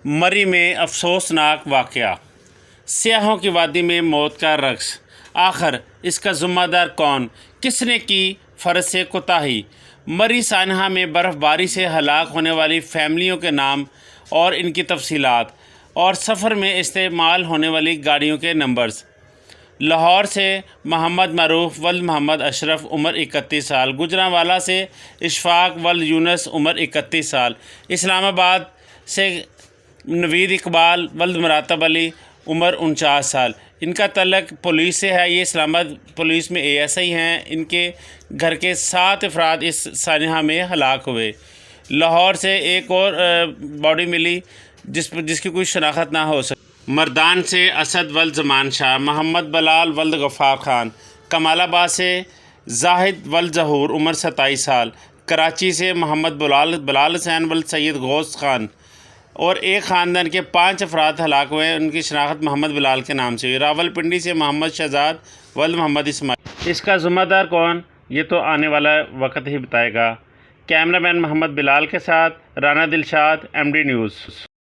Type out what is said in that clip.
مری میں افسوسناک واقعہ، سیاحوں کی وادی میں موت کا رقص، آخر اس کا ذمہ دار کون؟ کس نے کی فرض سے کوتاہی؟ مری سانحہ میں برف باری سے ہلاک ہونے والی فیملیوں کے نام اور ان کی تفصیلات، اور سفر میں استعمال ہونے والی گاڑیوں کے نمبرز۔ لاہور سے محمد معروف ولد محمد اشرف عمر 31 سال، گوجرانوالہ سے اشفاق ولد یونس عمر 31 سال، اسلام آباد سے نوید اقبال ولد مراتب علی عمر 49 سال۔ ان کا تعلق پولیس سے ہے، یہ اسلام آباد پولیس میں ASI ہیں۔ ان کے گھر کے 7 افراد اس سانحہ میں ہلاک ہوئے۔ لاہور سے ایک اور باڈی ملی جس کی کوئی شناخت نہ ہو سکی۔ مردان سے اسد ولد زمان شاہ، محمد بلال ولد غفار خان، کمال آباد سے زاہد ولد ظہور عمر 27 سال، کراچی سے محمد بلال حسین ولد سید غوث خان، اور ایک خاندان کے 5 افراد ہلاک ہوئے ہیں۔ ان کی شناخت محمد بلال کے نام سے ہوئی۔ راولپنڈی سے محمد شہزاد ولد محمد اسماعیل۔ اس کا ذمہ دار کون؟ یہ تو آنے والا وقت ہی بتائے گا۔ کیمرہ مین محمد بلال کے ساتھ رانا دلشاد، MD نیوز۔